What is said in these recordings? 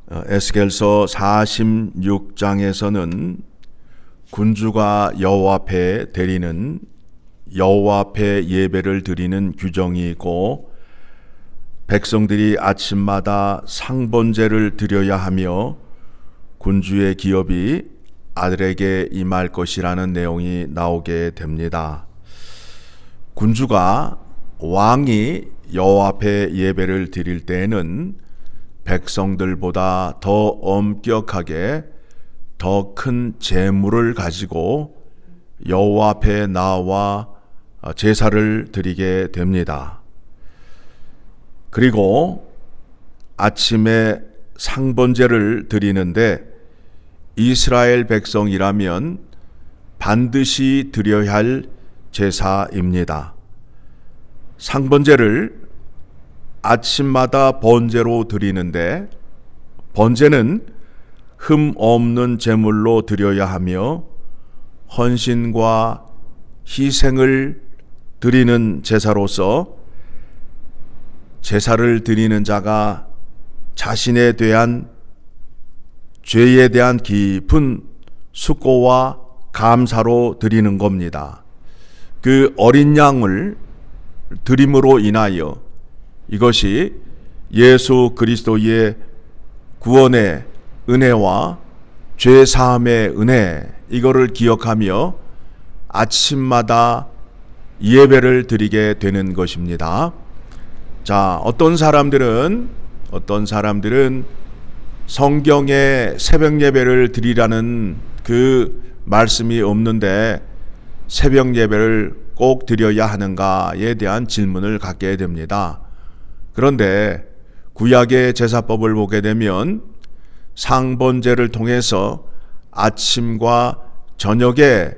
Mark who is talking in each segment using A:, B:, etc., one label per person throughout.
A: 에스겔서 46장에서는 군주가 여호와 앞에 드리는 여호와 앞에 예배를 드리는 규정이 있고, 백성들이 아침마다 상번제를 드려야 하며 군주의 기업이 아들에게 임할 것이라는 내용이 나오게 됩니다. 군주가 왕이 여호와 앞에 예배를 드릴 때에는 백성들보다 더 엄격하게 더 큰 제물을 가지고 여호와 앞에 나와 제사를 드리게 됩니다. 그리고 아침에 상번제를 드리는데 이스라엘 백성이라면 반드시 드려야 할 제사입니다. 상번제를 아침마다 번제로 드리는데, 번제는 흠 없는 제물로 드려야 하며 헌신과 희생을 드리는 제사로서 제사를 드리는 자가 자신에 대한 죄에 대한 깊은 숙고와 감사로 드리는 겁니다. 그 어린 양을 드림으로 인하여 이것이 예수 그리스도의 구원의 은혜와 죄 사함의 은혜, 이거를 기억하며 아침마다 예배를 드리게 되는 것입니다. 자, 어떤 사람들은 성경에 새벽 예배를 드리라는 그 말씀이 없는데 새벽 예배를 꼭 드려야 하는가에 대한 질문을 갖게 됩니다. 그런데 구약의 제사법을 보게 되면 상번제를 통해서 아침과 저녁에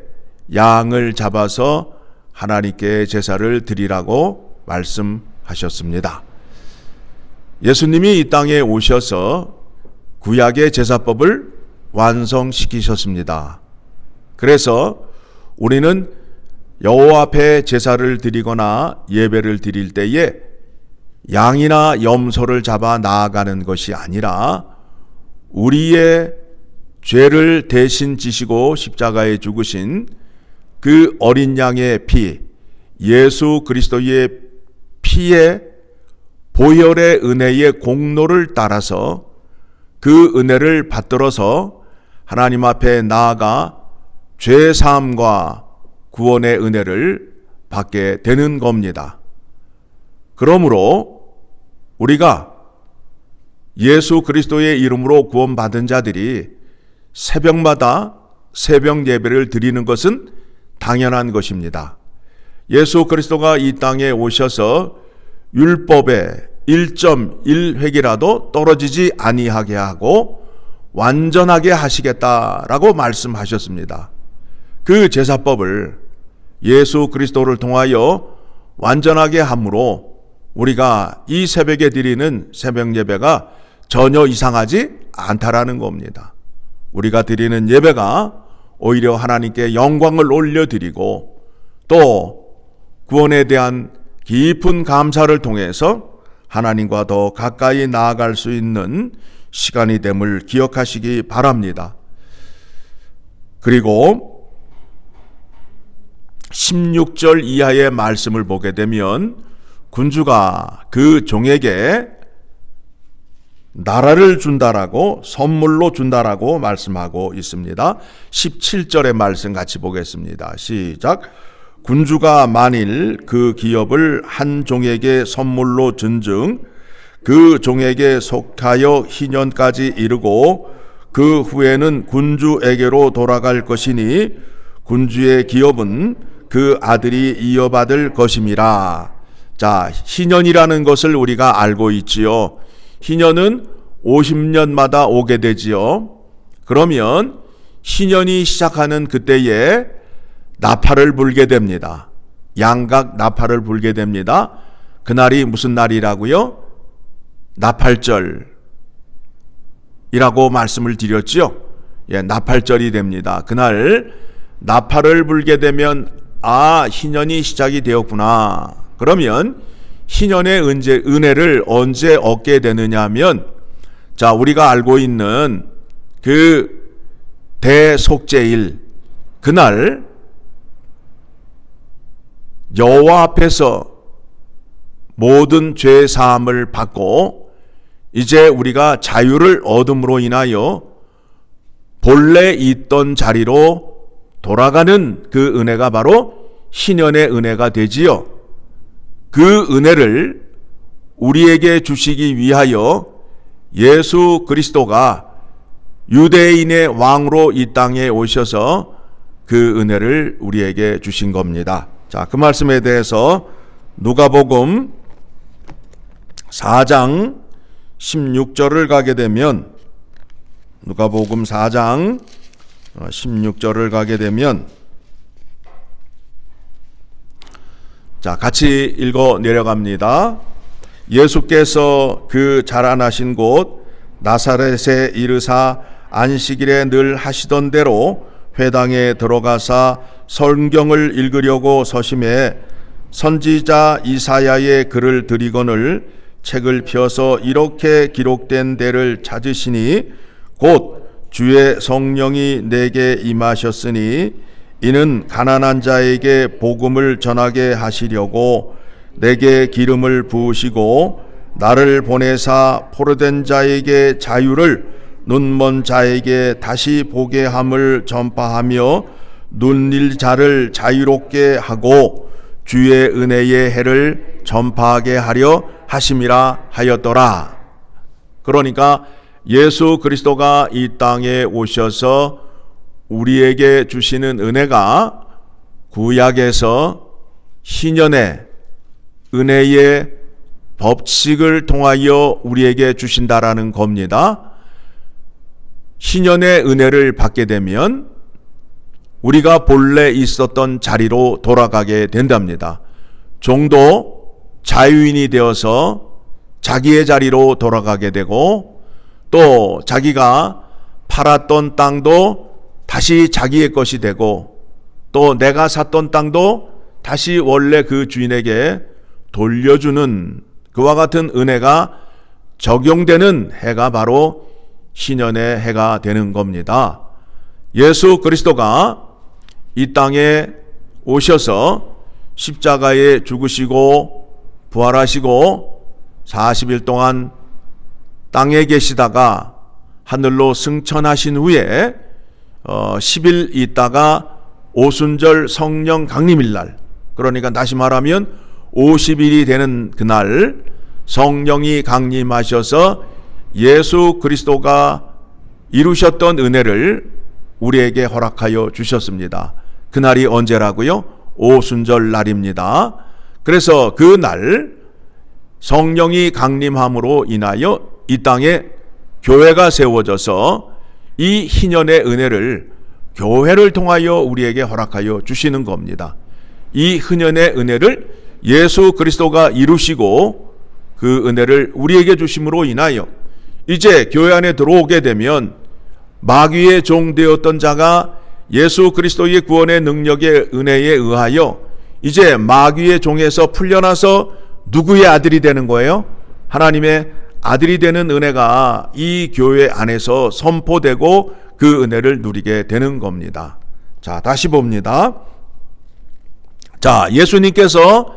A: 양을 잡아서 하나님께 제사를 드리라고 말씀하셨습니다. 예수님이 이 땅에 오셔서 구약의 제사법을 완성시키셨습니다. 그래서 우리는 여호와 앞에 제사를 드리거나 예배를 드릴 때에 양이나 염소를 잡아 나아가는 것이 아니라 우리의 죄를 대신 지시고 십자가에 죽으신 그 어린 양의 피, 예수 그리스도의 피의 보혈의 은혜의 공로를 따라서 그 은혜를 받들어서 하나님 앞에 나아가 죄 사함과 구원의 은혜를 받게 되는 겁니다. 그러므로 우리가 예수 그리스도의 이름으로 구원받은 자들이 새벽마다 새벽 예배를 드리는 것은 당연한 것입니다. 예수 그리스도가 이 땅에 오셔서 율법의 1.1획이라도 떨어지지 아니하게 하고 완전하게 하시겠다라고 말씀하셨습니다. 그 제사법을 예수 그리스도를 통하여 완전하게 함으로 우리가 이 새벽에 드리는 새벽 예배가 전혀 이상하지 않다라는 겁니다. 우리가 드리는 예배가 오히려 하나님께 영광을 올려드리고 또 구원에 대한 깊은 감사를 통해서 하나님과 더 가까이 나아갈 수 있는 시간이 됨을 기억하시기 바랍니다. 그리고 16절 이하의 말씀을 보게 되면 군주가 그 종에게 나라를 준다라고, 선물로 준다라고 말씀하고 있습니다. 17절의 말씀 같이 보겠습니다. 시작. 군주가 만일 그 기업을 한 종에게 선물로 준즉 그 종에게 속하여 희년까지 이르고 그 후에는 군주에게로 돌아갈 것이니 군주의 기업은 그 아들이 이어받을 것임이라. 자, 희년이라는 것을 우리가 알고 있지요. 희년은 50년마다 오게 되지요. 그러면 희년이 시작하는 그때에 나팔을 불게 됩니다. 양각 나팔을 불게 됩니다. 그날이 무슨 날이라고요? 나팔절이라고 말씀을 드렸죠. 예, 나팔절이 됩니다. 그날 나팔을 불게 되면 희년이 시작이 되었구나. 그러면 희년의 은혜를 언제 얻게 되느냐 하면 자, 우리가 알고 있는 그 대속죄일, 그날 여호와 앞에서 모든 죄 사함을 받고 이제 우리가 자유를 얻음으로 인하여 본래 있던 자리로 돌아가는 그 은혜가 바로 희년의 은혜가 되지요. 그 은혜를 우리에게 주시기 위하여 예수 그리스도가 유대인의 왕으로 이 땅에 오셔서 그 은혜를 우리에게 주신 겁니다. 자, 그 말씀에 대해서 누가복음 4장 16절을 가게 되면, 누가복음 4장 16절을 가게 되면, 자, 같이 읽어 내려갑니다. 예수께서 그 자라나신 곳 나사렛에 이르사 안식일에 늘 하시던 대로 회당에 들어가사 성경을 읽으려고 서심해 선지자 이사야의 글을 들이거늘 책을 펴서 이렇게 기록된 데를 찾으시니 곧 주의 성령이 내게 임하셨으니 이는 가난한 자에게 복음을 전하게 하시려고 내게 기름을 부으시고 나를 보내사 포로된 자에게 자유를, 눈먼 자에게 다시 보게 함을 전파하며 눈릴 자를 자유롭게 하고 주의 은혜의 해를 전파하게 하려 하심이라 하였더라. 그러니까 예수 그리스도가 이 땅에 오셔서 우리에게 주시는 은혜가 구약에서 희년의 은혜의 법칙을 통하여 우리에게 주신다라는 겁니다. 희년의 은혜를 받게 되면 우리가 본래 있었던 자리로 돌아가게 된답니다. 종도 자유인이 되어서 자기의 자리로 돌아가게 되고, 또 자기가 팔았던 땅도 다시 자기의 것이 되고, 또 내가 샀던 땅도 다시 원래 그 주인에게 돌려주는 그와 같은 은혜가 적용되는 해가 바로 희년의 해가 되는 겁니다. 예수 그리스도가 이 땅에 오셔서 십자가에 죽으시고 부활하시고 40일 동안 땅에 계시다가 하늘로 승천하신 후에 10일 있다가 오순절 성령 강림일날, 그러니까 다시 말하면 50일이 되는 그날 성령이 강림하셔서 예수 그리스도가 이루셨던 은혜를 우리에게 허락하여 주셨습니다. 그날이 언제라고요? 오순절 날입니다. 그래서 그날 성령이 강림함으로 인하여 이 땅에 교회가 세워져서 이 희년의 은혜를 교회를 통하여 우리에게 허락하여 주시는 겁니다. 이 희년의 은혜를 예수 그리스도가 이루시고 그 은혜를 우리에게 주심으로 인하여 이제 교회 안에 들어오게 되면 마귀의 종 되었던 자가 예수 그리스도의 구원의 능력의 은혜에 의하여 이제 마귀의 종에서 풀려나서 누구의 아들이 되는 거예요? 하나님의 아들이 되는 은혜가 이 교회 안에서 선포되고 그 은혜를 누리게 되는 겁니다. 자, 다시 봅니다. 자, 예수님께서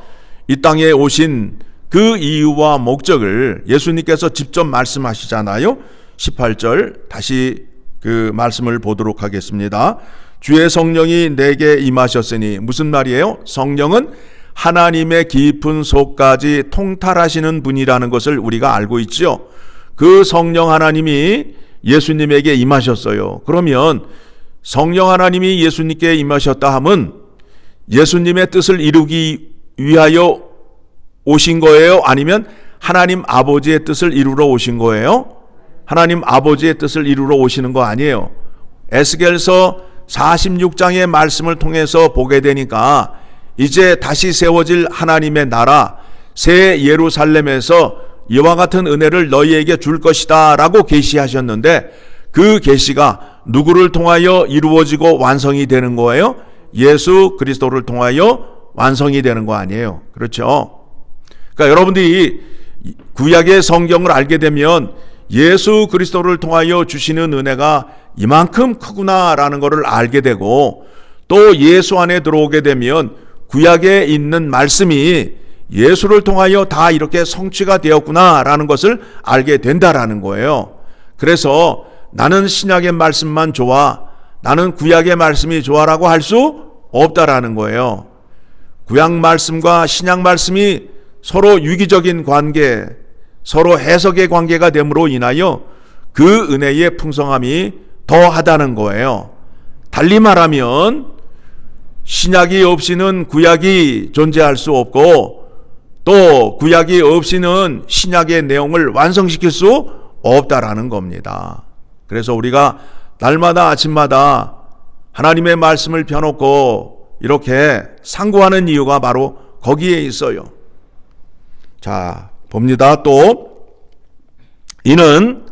A: 이 땅에 오신 그 이유와 목적을 예수님께서 직접 말씀하시잖아요. 18절 다시 그 말씀을 보도록 하겠습니다. 주의 성령이 내게 임하셨으니, 무슨 말이에요? 성령은 하나님의 깊은 속까지 통달하시는 분이라는 것을 우리가 알고 있죠. 그 성령 하나님이 예수님에게 임하셨어요. 그러면 성령 하나님이 예수님께 임하셨다 함은 예수님의 뜻을 이루기 위하여 오신 거예요? 아니면 하나님 아버지의 뜻을 이루러 오신 거예요? 하나님 아버지의 뜻을 이루러 오시는 거 아니에요. 에스겔서 46장의 말씀을 통해서 보게 되니까 이제 다시 세워질 하나님의 나라 새 예루살렘에서 이와 같은 은혜를 너희에게 줄 것이다 라고 계시하셨는데, 그 계시가 누구를 통하여 이루어지고 완성이 되는 거예요? 예수 그리스도를 통하여 완성이 되는 거 아니에요. 그렇죠? 그러니까 여러분들이 구약의 성경을 알게 되면 예수 그리스도를 통하여 주시는 은혜가 이만큼 크구나라는 것을 알게 되고, 또 예수 안에 들어오게 되면 구약에 있는 말씀이 예수를 통하여 다 이렇게 성취가 되었구나라는 것을 알게 된다라는 거예요. 그래서 나는 신약의 말씀만 좋아, 나는 구약의 말씀이 좋아라고 할 수 없다라는 거예요. 구약 말씀과 신약 말씀이 서로 유기적인 관계, 서로 해석의 관계가 됨으로 인하여 그 은혜의 풍성함이 더하다는 거예요. 달리 말하면 신약이 없이는 구약이 존재할 수 없고, 또 구약이 없이는 신약의 내용을 완성시킬 수 없다라는 겁니다. 그래서 우리가 날마다 아침마다 하나님의 말씀을 펴놓고 이렇게 상고하는 이유가 바로 거기에 있어요. 자, 봅니다. 또 이는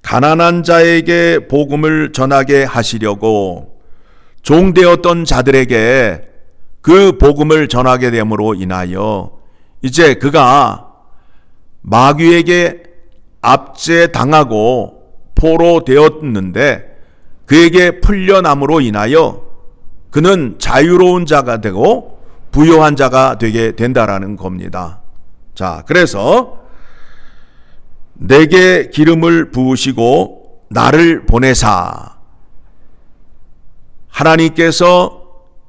A: 가난한 자에게 복음을 전하게 하시려고 종되었던 자들에게 그 복음을 전하게 됨으로 인하여 이제 그가 마귀에게 압제당하고 포로되었는데 그에게 풀려남으로 인하여 그는 자유로운 자가 되고 부요한 자가 되게 된다라는 겁니다. 자, 그래서 내게 기름을 부으시고 나를 보내사, 하나님께서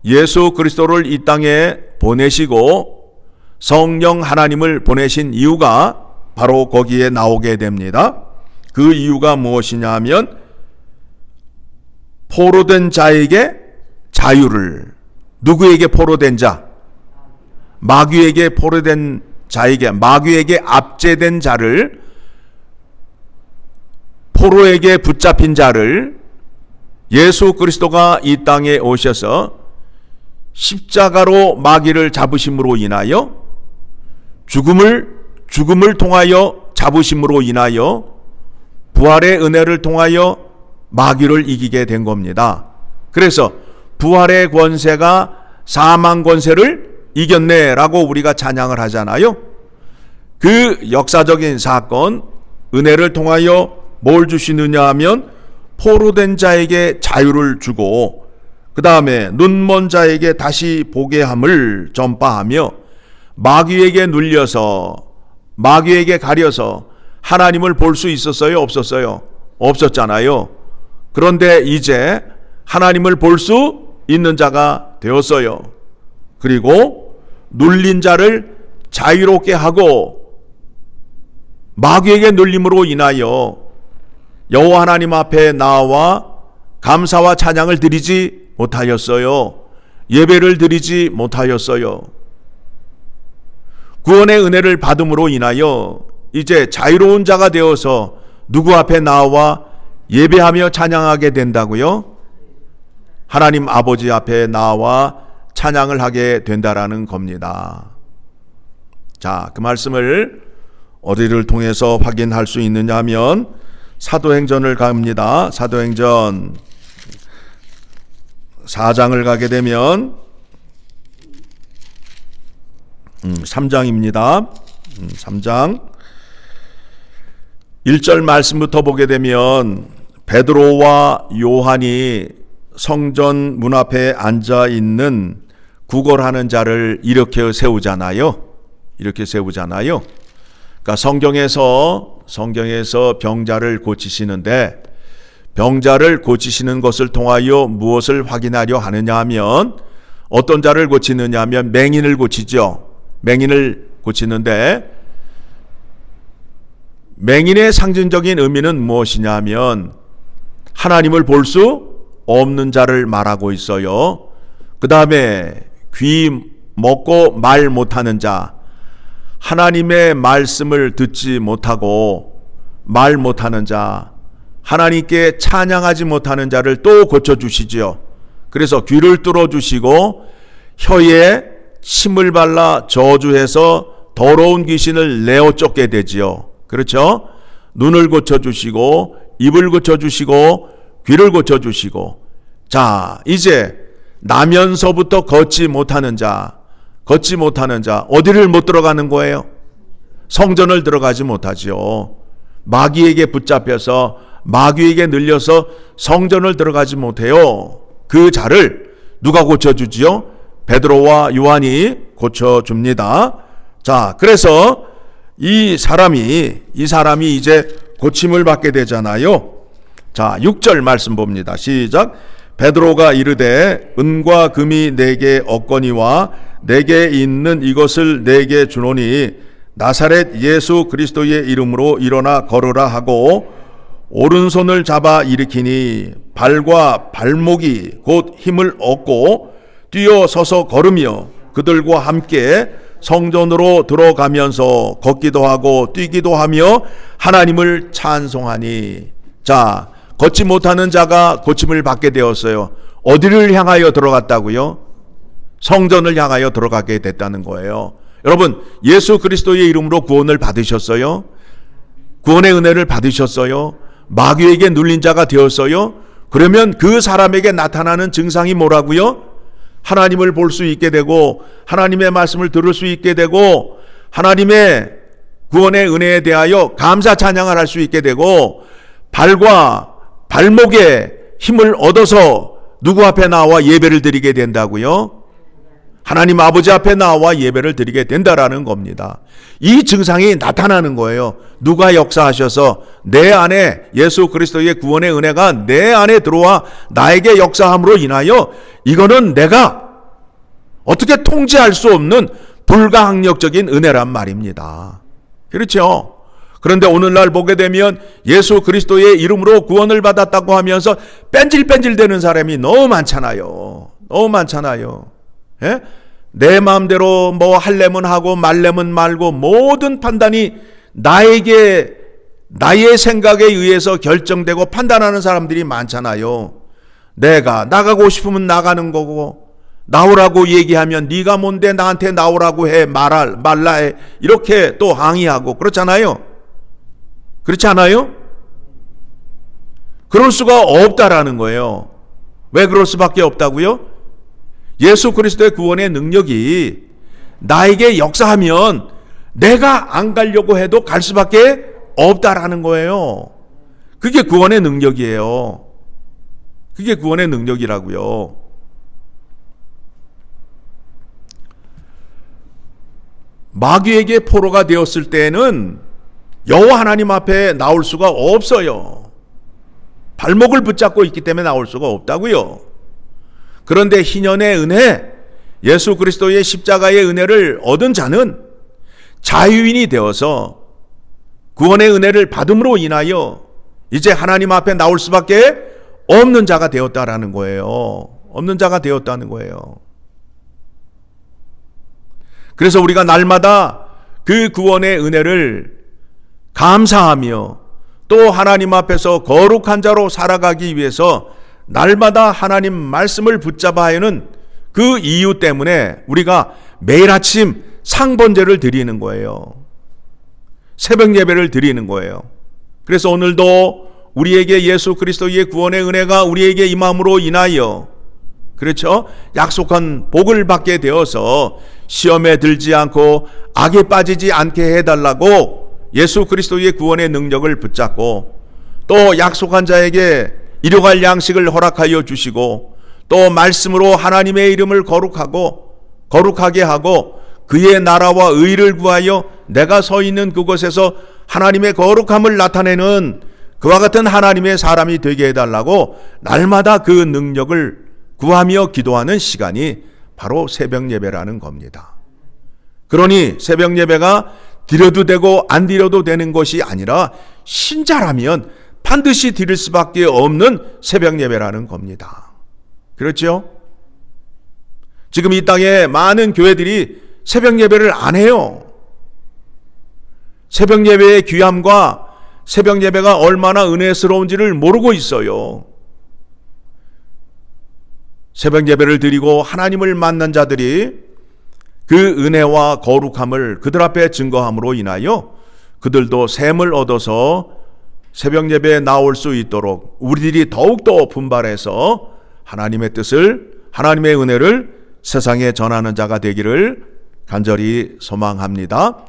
A: 예수 그리스도를 이 땅에 보내시고 성령 하나님을 보내신 이유가 바로 거기에 나오게 됩니다. 그 이유가 무엇이냐 하면 포로된 자에게 자유를, 누구에게 포로된 자? 마귀에게 포로된 자에게, 마귀에게 압제된 자를, 포로에게 붙잡힌 자를 예수 그리스도가 이 땅에 오셔서 십자가로 마귀를 잡으심으로 인하여 죽음을 통하여 잡으심으로 인하여 부활의 은혜를 통하여 마귀를 이기게 된 겁니다. 그래서 부활의 권세가 사망 권세를 이겼네라고 우리가 찬양을 하잖아요. 그 역사적인 사건, 은혜를 통하여 뭘 주시느냐 하면 포로된 자에게 자유를 주고, 그 다음에 눈먼 자에게 다시 보게 함을 전파하며, 마귀에게 눌려서, 마귀에게 가려서 하나님을 볼 수 있었어요? 없었어요? 없었잖아요. 그런데 이제 하나님을 볼 수 있는 자가 되었어요. 그리고 눌린 자를 자유롭게 하고, 마귀에게 눌림으로 인하여 여호와 하나님 앞에 나와 감사와 찬양을 드리지 못하였어요. 예배를 드리지 못하였어요. 구원의 은혜를 받음으로 인하여 이제 자유로운 자가 되어서 누구 앞에 나와 예배하며 찬양하게 된다고요? 하나님 아버지 앞에 나와 찬양을 하게 된다라는 겁니다. 자, 그 말씀을 어디를 통해서 확인할 수 있느냐 하면 사도행전을 갑니다. 사도행전 4장을 가게 되면 3장입니다. 3장 1절 말씀부터 보게 되면 베드로와 요한이 성전 문 앞에 앉아 있는 구걸하는 자를 일으켜 세우잖아요. 이렇게 세우잖아요. 그러니까 성경에서 병자를 고치시는데, 병자를 고치시는 것을 통하여 무엇을 확인하려 하느냐 하면, 어떤 자를 고치느냐 하면 맹인을 고치죠. 맹인을 고치는데, 맹인의 상징적인 의미는 무엇이냐 하면 하나님을 볼 수 없는 자를 말하고 있어요. 그 다음에 귀 먹고 말 못하는 자, 하나님의 말씀을 듣지 못하고 말 못하는 자, 하나님께 찬양하지 못하는 자를 또 고쳐주시지요. 그래서 귀를 뚫어주시고 혀에 침을 발라 저주해서 더러운 귀신을 내어 쫓게 되지요. 그렇죠? 눈을 고쳐주시고 입을 고쳐주시고 귀를 고쳐주시고, 자, 이제 나면서부터 걷지 못하는 자 어디를 못 들어가는 거예요? 성전을 들어가지 못하지요. 마귀에게 붙잡혀서 마귀에게 늘려서 성전을 들어가지 못해요. 그 자를 누가 고쳐주지요? 베드로와 요한이 고쳐줍니다. 자, 그래서 이 사람이 이제 고침을 받게 되잖아요. 자, 6절 말씀 봅니다. 시작. 베드로가 이르되 은과 금이 내게 없거니와 내게 있는 이것을 내게 주노니 나사렛 예수 그리스도의 이름으로 일어나 걸으라 하고 오른손을 잡아 일으키니 발과 발목이 곧 힘을 얻고 뛰어 서서 걸으며 그들과 함께 성전으로 들어가면서 걷기도 하고 뛰기도 하며 하나님을 찬송하니. 자, 걷지 못하는 자가 고침을 받게 되었어요. 어디를 향하여 들어갔다고요? 성전을 향하여 들어가게 됐다는 거예요. 여러분, 예수 그리스도의 이름으로 구원을 받으셨어요? 구원의 은혜를 받으셨어요? 마귀에게 눌린 자가 되었어요? 그러면 그 사람에게 나타나는 증상이 뭐라고요? 하나님을 볼 수 있게 되고 하나님의 말씀을 들을 수 있게 되고 하나님의 구원의 은혜에 대하여 감사 찬양을 할 수 있게 되고 발과 발목에 힘을 얻어서 누구 앞에 나와 예배를 드리게 된다고요? 하나님 아버지 앞에 나와 예배를 드리게 된다라는 겁니다. 이 증상이 나타나는 거예요. 누가 역사하셔서 내 안에 예수 그리스도의 구원의 은혜가 내 안에 들어와 나에게 역사함으로 인하여 이거는 내가 어떻게 통제할 수 없는 불가항력적인 은혜란 말입니다. 그렇죠? 그런데 오늘날 보게 되면 예수 그리스도의 이름으로 구원을 받았다고 하면서 뺀질뺀질대는 사람이 너무 많잖아요. 너무 많잖아요. 예? 내 마음대로 뭐 할래면 하고 말래면 말고 모든 판단이 나의 생각에 의해서 결정되고 판단하는 사람들이 많잖아요. 내가 나가고 싶으면 나가는 거고 나오라고 얘기하면 네가 뭔데 나한테 나오라고 해 말라 해 이렇게 또 항의하고 그렇잖아요. 그렇지 않아요? 그럴 수가 없다라는 거예요. 왜 그럴 수밖에 없다고요? 예수 그리스도의 구원의 능력이 나에게 역사하면 내가 안 가려고 해도 갈 수밖에 없다라는 거예요. 그게 구원의 능력이에요. 그게 구원의 능력이라고요. 마귀에게 포로가 되었을 때는 여호와 하나님 앞에 나올 수가 없어요. 발목을 붙잡고 있기 때문에 나올 수가 없다고요. 그런데 희년의 은혜, 예수 그리스도의 십자가의 은혜를 얻은 자는 자유인이 되어서 구원의 은혜를 받음으로 인하여 이제 하나님 앞에 나올 수밖에 없는 자가 되었다라는 거예요. 없는 자가 되었다는 거예요. 그래서 우리가 날마다 그 구원의 은혜를 감사하며 또 하나님 앞에서 거룩한 자로 살아가기 위해서 날마다 하나님 말씀을 붙잡아야 하는 그 이유 때문에 우리가 매일 아침 상번제를 드리는 거예요. 새벽 예배를 드리는 거예요. 그래서 오늘도 우리에게 예수 그리스도의 구원의 은혜가 우리에게 임함으로 인하여 그렇죠? 약속한 복을 받게 되어서 시험에 들지 않고 악에 빠지지 않게 해달라고 예수 그리스도의 구원의 능력을 붙잡고 또 약속한 자에게 일용할 양식을 허락하여 주시고 또 말씀으로 하나님의 이름을 거룩하게 하고 그의 나라와 의를 구하여 내가 서 있는 그곳에서 하나님의 거룩함을 나타내는 그와 같은 하나님의 사람이 되게 해달라고 날마다 그 능력을 구하며 기도하는 시간이 바로 새벽 예배라는 겁니다. 그러니 새벽 예배가 드려도 되고 안 드려도 되는 것이 아니라 신자라면 반드시 드릴 수밖에 없는 새벽 예배라는 겁니다. 그렇죠? 지금 이 땅에 많은 교회들이 새벽 예배를 안 해요. 새벽 예배의 귀함과 새벽 예배가 얼마나 은혜스러운지를 모르고 있어요. 새벽 예배를 드리고 하나님을 만난 자들이 그 은혜와 거룩함을 그들 앞에 증거함으로 인하여 그들도 샘을 얻어서 새벽 예배에 나올 수 있도록 우리들이 더욱더 분발해서 하나님의 뜻을, 하나님의 은혜를 세상에 전하는 자가 되기를 간절히 소망합니다.